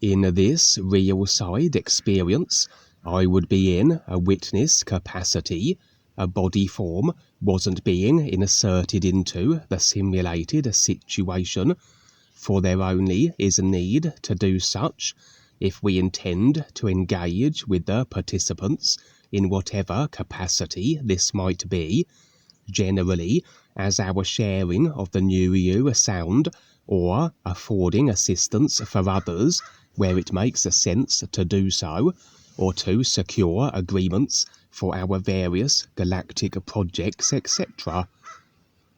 In this real side experience, I would be in a witness capacity. A body form wasn't being inserted into the simulated situation, for there only is a need to do such if we intend to engage with the participants in whatever capacity this might be, generally as our sharing of the new you sound or affording assistance for others where it makes sense to do so, or to secure agreements for our various galactic projects, etc.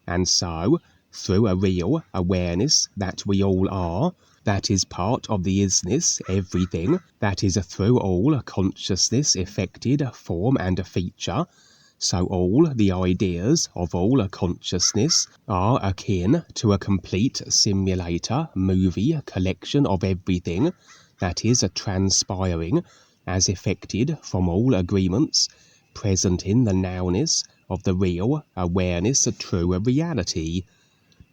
And so, through a real awareness that we all are, that is part of the isness, everything, that is through all consciousness affected form and feature, so all the ideas of all consciousness are akin to a complete simulator movie collection of everything that is transpiring as effected from all agreements present in the nowness of the real awareness true reality,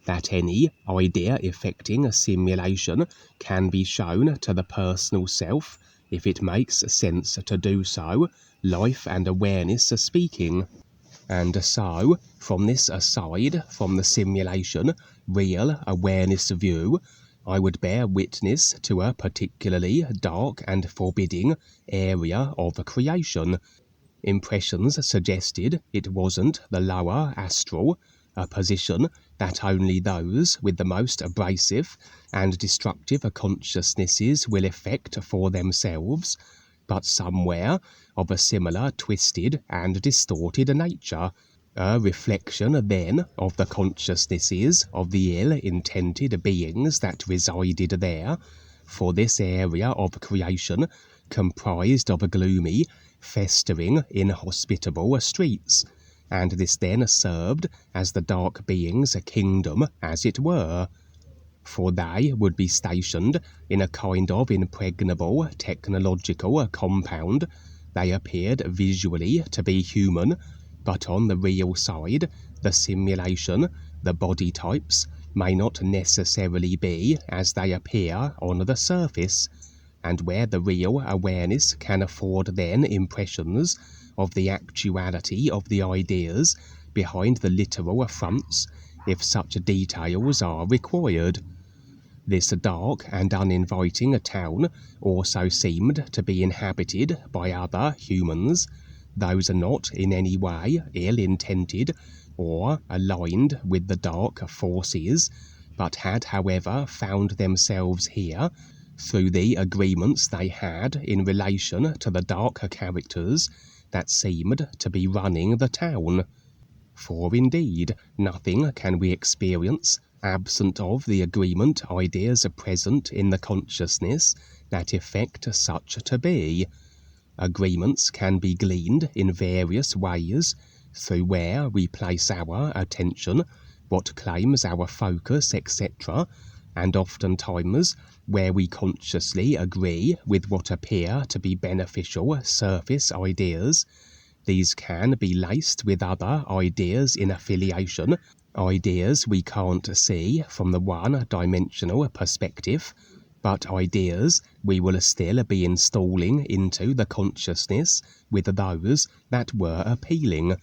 that any idea effecting a simulation can be shown to the personal self if it makes sense to do so, life and awareness speaking. And so, from this aside from the simulation real awareness view, I would bear witness to a particularly dark and forbidding area of creation. Impressions suggested it wasn't the lower astral, a position that only those with the most abrasive and destructive consciousnesses will effect for themselves, but somewhere of a similar twisted and distorted nature, a reflection then of the consciousnesses of the ill-intended beings that resided there, for this area of creation comprised of gloomy, festering, inhospitable streets, and this then served as the dark beings' kingdom, as it were. For they would be stationed in a kind of impregnable technological compound. They appeared visually to be human, but on the real side, the simulation, the body types, may not necessarily be as they appear on the surface, and where the real awareness can afford then impressions of the actuality of the ideas behind the literal fronts, if such details are required. This dark and uninviting town also seemed to be inhabited by other humans, those not in any way ill-intended or aligned with the dark forces, but had however found themselves here through the agreements they had in relation to the dark characters that seemed to be running the town. For indeed, nothing can we experience absent of the agreement ideas present in the consciousness that effect such to be. Agreements can be gleaned in various ways, through where we place our attention, what claims our focus, etc., and oftentimes where we consciously agree with what appear to be beneficial surface ideas. These can be laced with other ideas in affiliation, ideas we can't see from the one-dimensional perspective, but ideas we will still be installing into the consciousness with those that were appealing,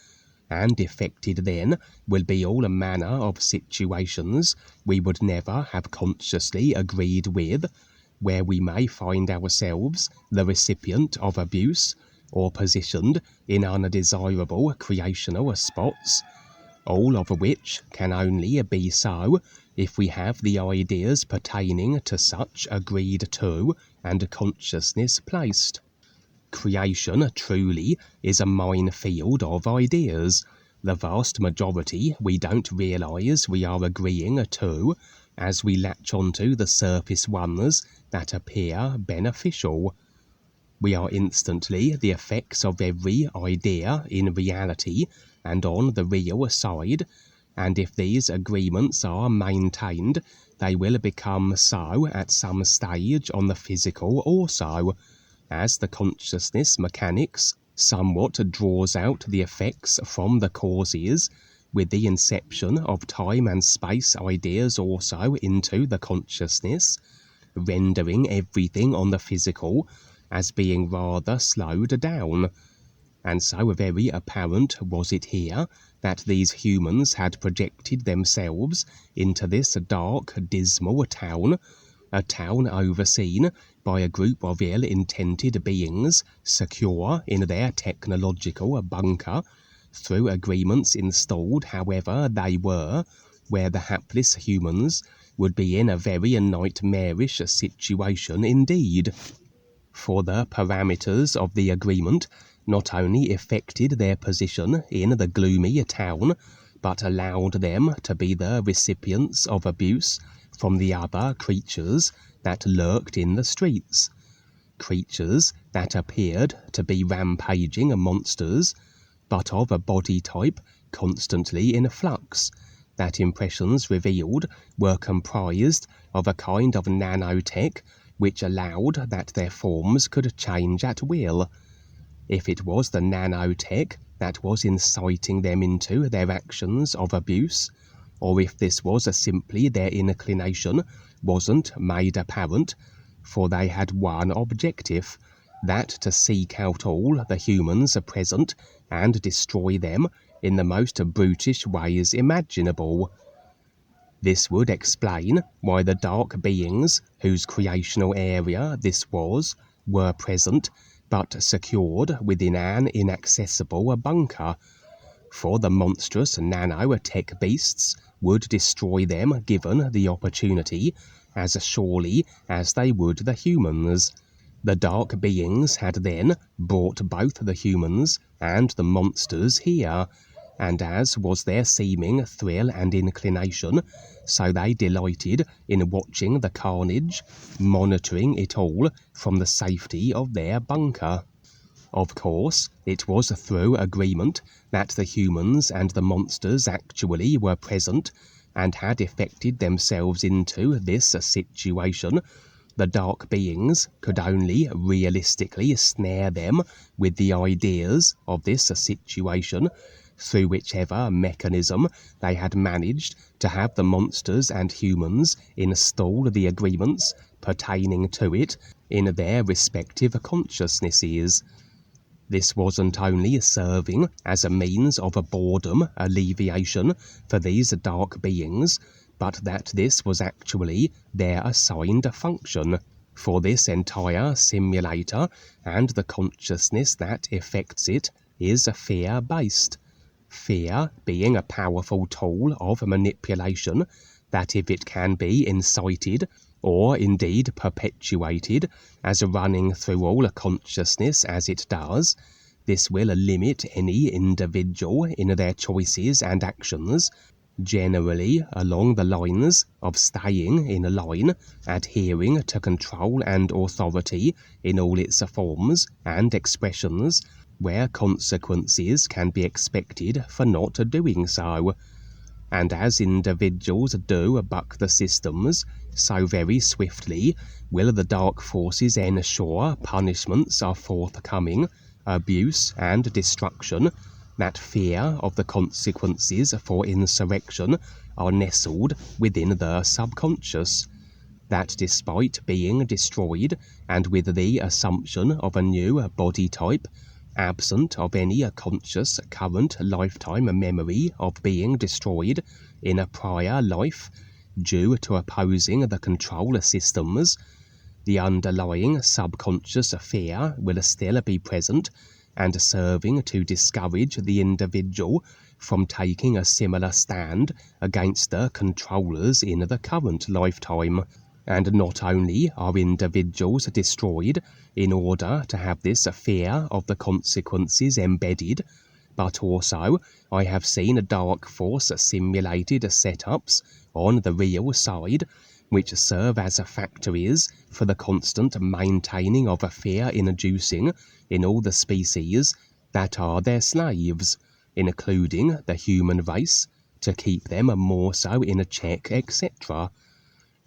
and effected then will be all manner of situations we would never have consciously agreed with, where we may find ourselves the recipient of abuse, or positioned in undesirable creational spots, all of which can only be so if we have the ideas pertaining to such agreed to and consciousness placed. Creation truly is a minefield of ideas. The vast majority we don't realise we are agreeing to, as we latch onto the surface ones that appear beneficial. We are instantly the effects of every idea in reality and on the real side, and if these agreements are maintained, they will become so at some stage on the physical also, as the consciousness mechanics somewhat draws out the effects from the causes, with the inception of time and space ideas also into the consciousness. rendering everything on the physical as being rather slowed down. And so very apparent was it here that these humans had projected themselves into this dark, dismal town, a town overseen by a group of ill-intended beings secure in their technological bunker, through agreements installed however they were, where the hapless humans would be in a very nightmarish situation indeed. For the parameters of the agreement not only affected their position in the gloomy town, but allowed them to be the recipients of abuse from the other creatures that lurked in the streets. Creatures that appeared to be rampaging monsters, but of a body type constantly in flux, that impressions revealed were comprised of a kind of nanotech which allowed that their forms could change at will. If it was the nanotech that was inciting them into their actions of abuse, or if this was simply their inclination, wasn't made apparent, for they had one objective, that to seek out all the humans present and destroy them in the most brutish ways imaginable. This would explain why the dark beings whose creational area this was were present, but secured within an inaccessible bunker. For the monstrous nanotech beasts would destroy them given the opportunity, as surely as they would the humans. The dark beings had then brought both the humans and the monsters here, and as was their seeming thrill and inclination, so they delighted in watching the carnage, monitoring it all from the safety of their bunker. Of course, it was through agreement that the humans and the monsters actually were present and had effected themselves into this situation. The dark beings could only realistically snare them with the ideas of this situation, through whichever mechanism they had managed to have the monsters and humans install the agreements pertaining to it in their respective consciousnesses. This wasn't only serving as a means of a boredom alleviation for these dark beings, but that this was actually their assigned function. For this entire simulator and the consciousness that affects it is fear-based. Fear being a powerful tool of manipulation that, if it can be incited or indeed perpetuated as running through all consciousness as it does, this will limit any individual in their choices and actions, generally along the lines of staying in line, adhering to control and authority in all its forms and expressions, where consequences can be expected for not doing so. And as individuals do buck the systems, so very swiftly will the dark forces ensure punishments are forthcoming, abuse and destruction, that fear of the consequences for insurrection are nestled within the subconscious, that despite being destroyed and with the assumption of a new body type, absent of any conscious current lifetime memory of being destroyed in a prior life, due to opposing the control systems, the underlying subconscious fear will still be present and serving to discourage the individual from taking a similar stand against the controllers in the current lifetime. And not only are individuals destroyed in order to have this fear of the consequences embedded, but also I have seen dark force simulated setups on the real side, which serve as factories for the constant maintaining of a fear-inducing in all the species that are their slaves, including the human race, to keep them more so in check, etc.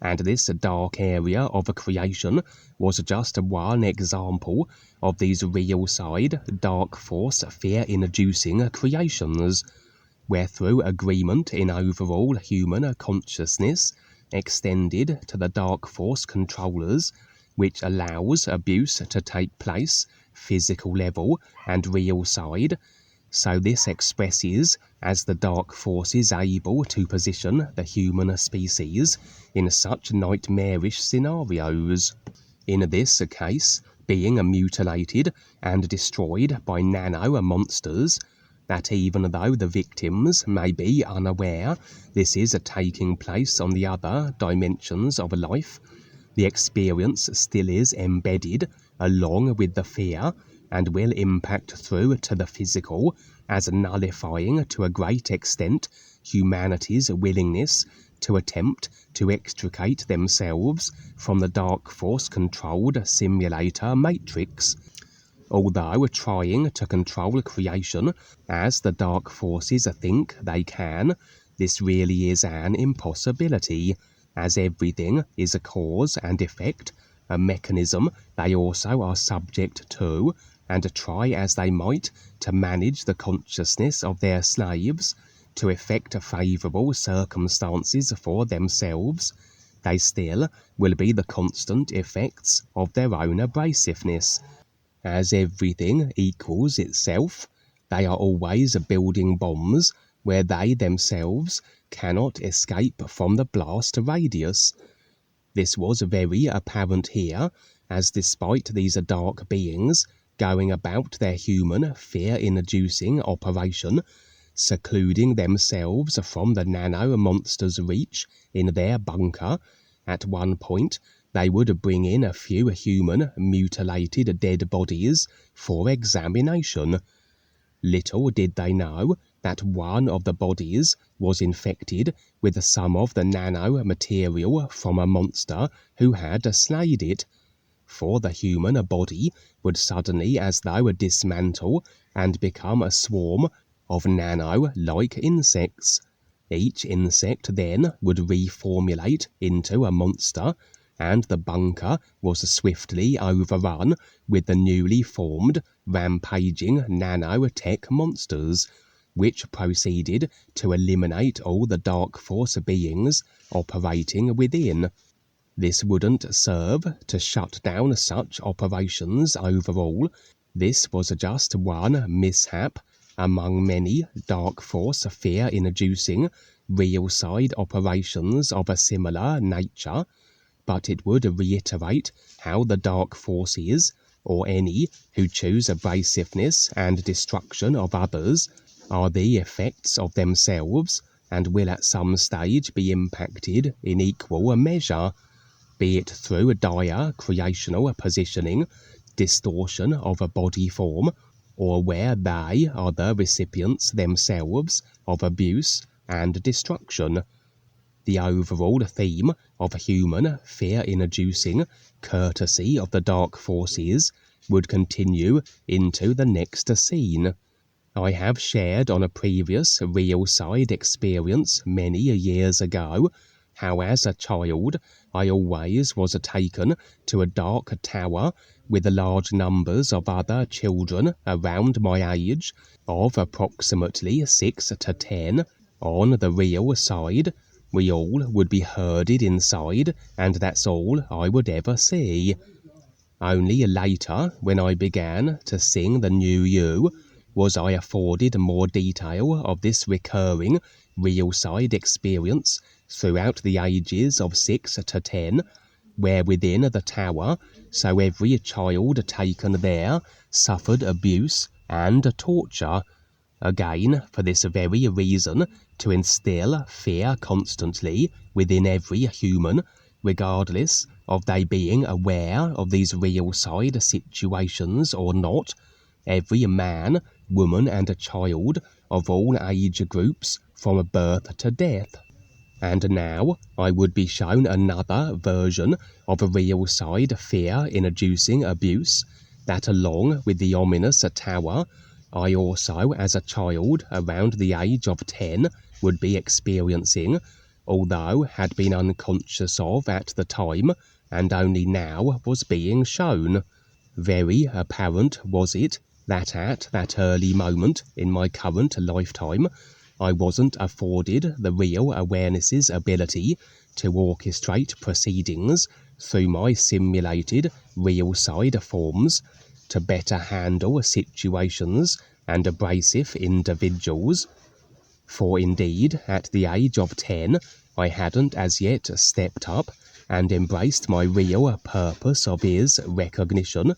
And this dark area of creation was just one example of these real side dark force fear-inducing creations, where through agreement in overall human consciousness, extended to the dark force controllers, which allows abuse to take place, physical level and real side. So this expresses as the dark force is able to position the human species in such nightmarish scenarios. In this case, being mutilated and destroyed by nano monsters, that even though the victims may be unaware this is taking place on the other dimensions of life, the experience still is embedded along with the fear and will impact through to the physical, as nullifying to a great extent humanity's willingness to attempt to extricate themselves from the dark force controlled simulator matrix. Although trying to control creation as the dark forces think they can, this really is an impossibility, as everything is a cause and effect, a mechanism they also are subject to, and try as they might to manage the consciousness of their slaves, to effect favourable circumstances for themselves, they still will be the constant effects of their own abrasiveness. As everything equals itself, they are always building bombs where they themselves cannot escape from the blast radius. This was very apparent here, as despite these dark beings going about their human fear-inducing operation, secluding themselves from the nano monster's reach in their bunker, at one point they would bring in a few human mutilated dead bodies for examination. Little did they know that one of the bodies was infected with some of the nano material from a monster who had slayed it, for the human body would suddenly as though dismantle and become a swarm of nano-like insects. Each insect then would reformulate into a monster, and the bunker was swiftly overrun with the newly formed, rampaging nanotech monsters, which proceeded to eliminate all the dark force beings operating within. This wouldn't serve to shut down such operations overall. This was just one mishap among many dark force fear-inducing real side operations of a similar nature, but it would reiterate how the dark forces, or any who choose abrasiveness and destruction of others, are the effects of themselves and will at some stage be impacted in equal measure, be it through dire creational positioning, distortion of a body form, or where they are the recipients themselves of abuse and destruction. The overall theme of human fear-inducing courtesy of the dark forces would continue into the next scene. I have shared on a previous real side experience many years ago how as a child I always was taken to a dark tower with large numbers of other children around my age of approximately 6 to 10. On the real side, we all would be herded inside, and that's all I would ever see. Only later, when I began to sing the new you, was I afforded more detail of this recurring real side experience throughout the ages of 6 to 10, where within the tower, so every child taken there suffered abuse and torture, again for this very reason, to instill fear constantly within every human, regardless of they being aware of these real side situations or not. Every man, woman and child of all age groups from birth to death. And now I would be shown another version of a real side fear-inducing abuse that, along with the ominous tower, I also as a child around the age of 10 would be experiencing, although had been unconscious of at the time and only now was being shown. Very apparent was it that at that early moment in my current lifetime I wasn't afforded the real awareness's ability to orchestrate proceedings through my simulated real side forms to better handle situations and abrasive individuals. For indeed, at the age of 10, I hadn't as yet stepped up and embraced my real purpose of is recognition,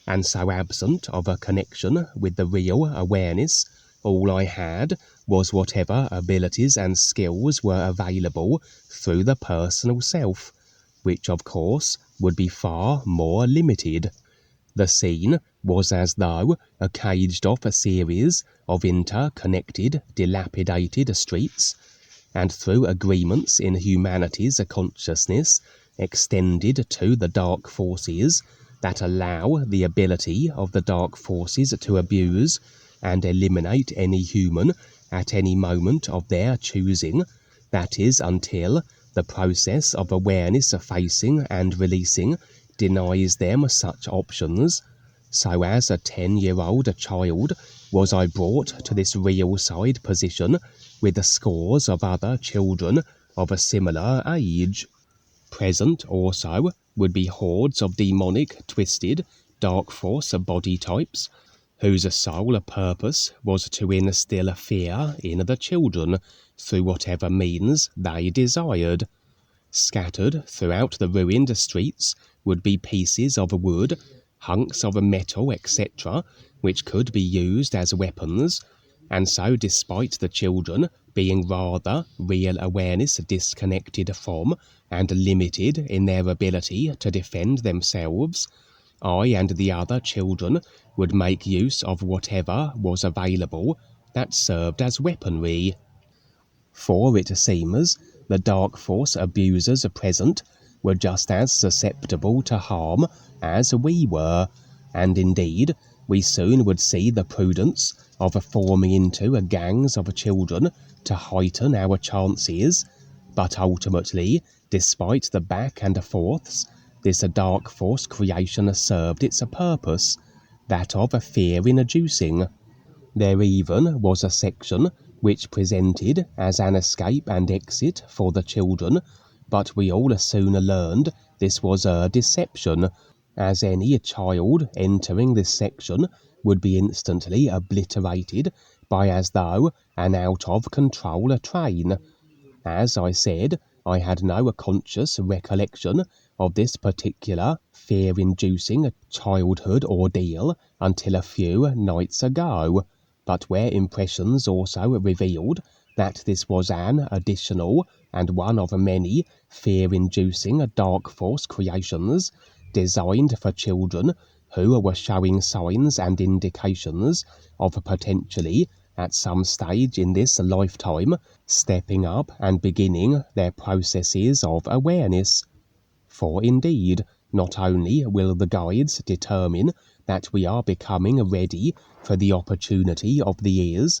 and so absent of a connection with the real awareness, all I had was whatever abilities and skills were available through the personal self, which of course would be far more limited. The scene was as though a caged-off series of interconnected, dilapidated streets, and through agreements in humanity's consciousness extended to the dark forces that allow the ability of the dark forces to abuse and eliminate any human at any moment of their choosing, that is until the process of awareness facing and releasing denies them such options. So as a 10-year-old child was I brought to this real side position with scores of other children of a similar age. Present also would be hordes of demonic, twisted, dark force body types, whose sole purpose was to instill fear in the children through whatever means they desired. Scattered throughout the ruined streets would be pieces of wood, hunks of metal, etc., which could be used as weapons, and so despite the children being rather real awareness disconnected from and limited in their ability to defend themselves, I and the other children would make use of whatever was available that served as weaponry. For it seems the dark force abusers present were just as susceptible to harm as we were, and indeed we soon would see the prudence of forming into gangs of children to heighten our chances, but ultimately, despite the back and forths, this dark force creation served its purpose, that of fear-inducing. There even was a section which presented as an escape and exit for the children, but we all soon learned this was a deception, as any child entering this section would be instantly obliterated by as though an out-of-control train. As I said, I had no conscious recollection of this particular fear-inducing childhood ordeal until a few nights ago, but where impressions also revealed that this was an additional and one of many fear-inducing dark force creations designed for children who were showing signs and indications of potentially, at some stage in this lifetime, stepping up and beginning their processes of awareness. For indeed, not only will the guides determine that we are becoming ready for the opportunity of the years,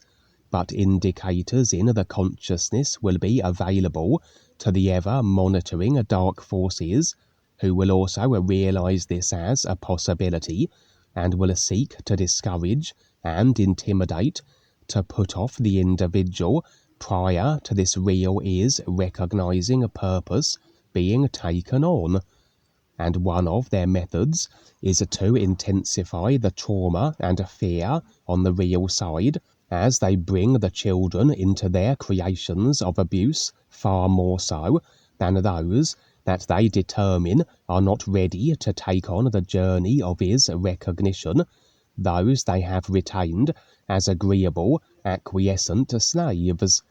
but indicators in the consciousness will be available to the ever-monitoring dark forces, who will also realize this as a possibility, and will seek to discourage and intimidate, to put off the individual prior to this real is recognizing a purpose being taken on. And one of their methods is to intensify the trauma and fear on the real side, as they bring the children into their creations of abuse far more so than those that they determine are not ready to take on the journey of is recognition, those they have retained as agreeable, acquiescent slaves.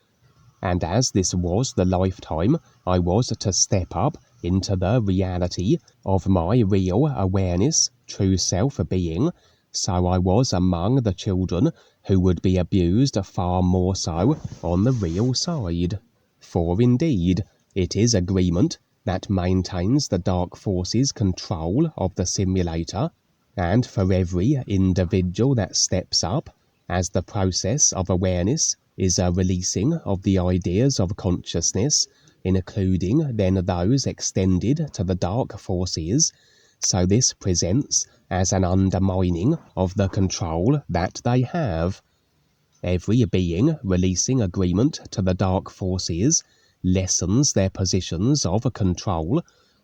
And as this was the lifetime I was to step up into the reality of my real awareness, true self-being, so I was among the children who would be abused far more so on the real side. For indeed, it is agreement that maintains the dark forces' control of the simulator, and for every individual that steps up, as the process of awareness is a releasing of the ideas of consciousness, including then those extended to the dark forces, so this presents as an undermining of the control that they have. Every being releasing agreement to the dark forces lessens their positions of control,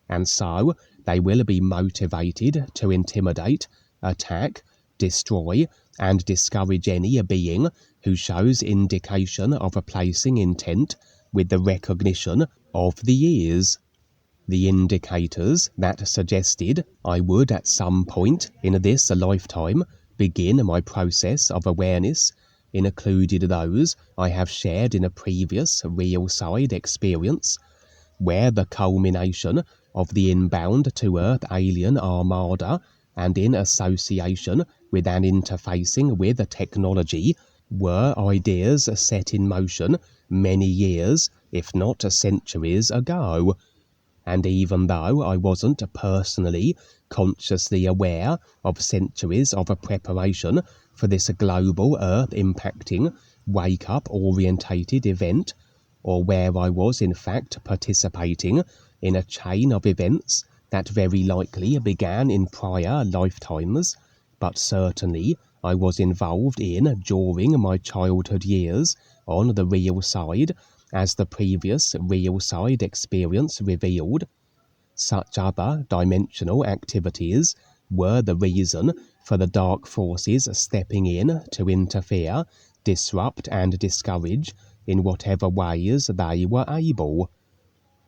and so they will be motivated to intimidate, attack, destroy, and discourage any being who shows indication of placing intent with the recognition of the ears. The indicators that suggested I would at some point in this lifetime begin my process of awareness included those I have shared in a previous real side experience, where the culmination of the inbound to Earth alien armada and in association with an interfacing with technology were ideas set in motion many years, if not centuries ago. And even though I wasn't personally consciously aware of centuries of preparation for this global Earth impacting wake-up orientated event, or where I was in fact participating in a chain of events that very likely began in prior lifetimes, but certainly I was involved in during my childhood years on the real side, as the previous real side experience revealed. Such other dimensional activities were the reason for the dark forces stepping in to interfere, disrupt, and discourage in whatever ways they were able.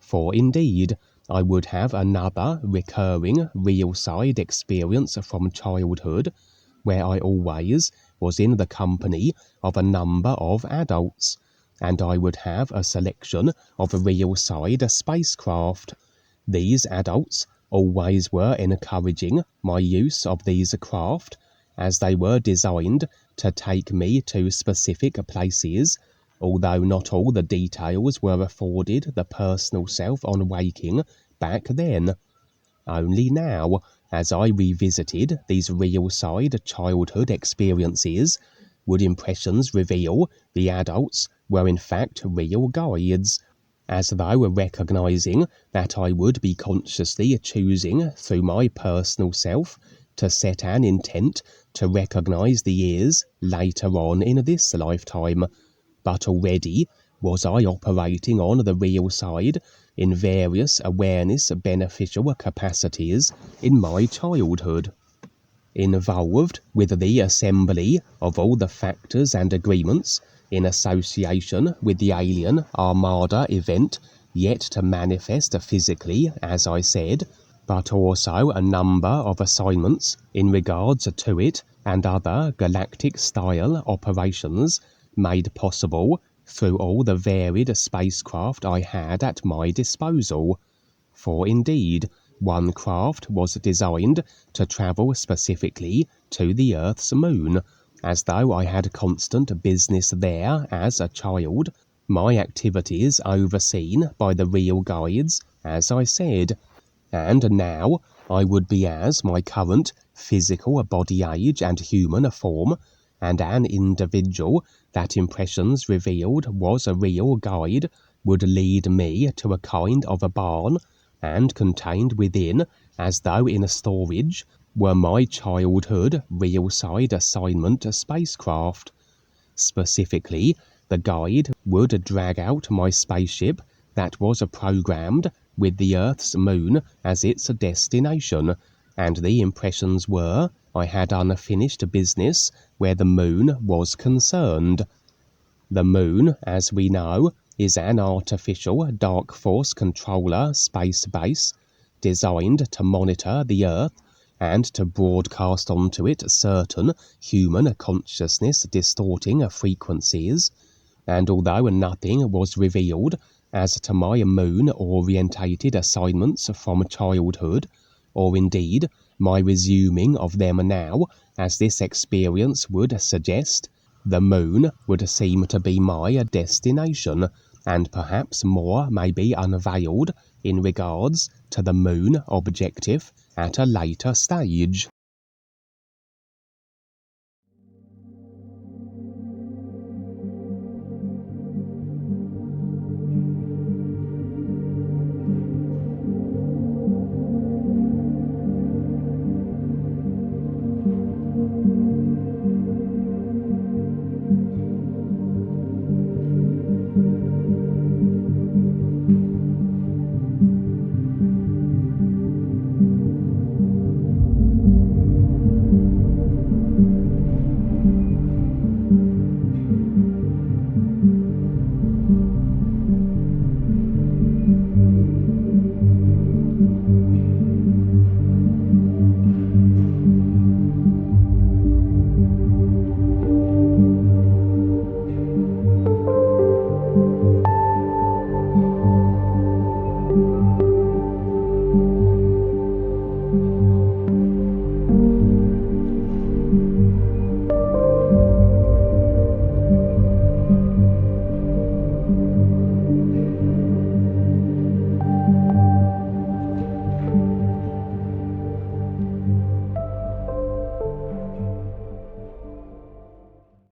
For indeed, I would have another recurring real side experience from childhood, where I always was in the company of a number of adults, and I would have a selection of real side spacecraft. These adults always were encouraging my use of these craft, as they were designed to take me to specific places, although not all the details were afforded the personal self on waking back then. Only now, as I revisited these real side childhood experiences, would impressions reveal the adults were in fact real guides, as though recognizing that I would be consciously choosing through my personal self to set an intent to recognize the ears later on in this lifetime. But already was I operating on the real side in various awareness beneficial capacities in my childhood, involved with the assembly of all the factors and agreements in association with the alien armada event yet to manifest physically, as I said, but also a number of assignments in regards to it and other galactic style operations made possible through all the varied spacecraft I had at my disposal. For indeed, one craft was designed to travel specifically to the Earth's moon, as though I had constant business there as a child, my activities overseen by the real guides, as I said, and now I would be as my current physical body age and human form, and an individual that impressions revealed was a real guide would lead me to a kind of a barn, and contained within, as though in a storage, were my childhood real side assignment spacecraft. Specifically, the guide would drag out my spaceship that was programmed with the Earth's moon as its destination, and the impressions were I had unfinished business where the moon was concerned. The moon, as we know, is an artificial dark force controller space base designed to monitor the Earth and to broadcast onto it certain human consciousness distorting frequencies. And although nothing was revealed as to my moon-orientated assignments from childhood, or indeed my resuming of them now, as this experience would suggest, the moon would seem to be my destination, and perhaps more may be unveiled in regards to the moon objective at a later stage.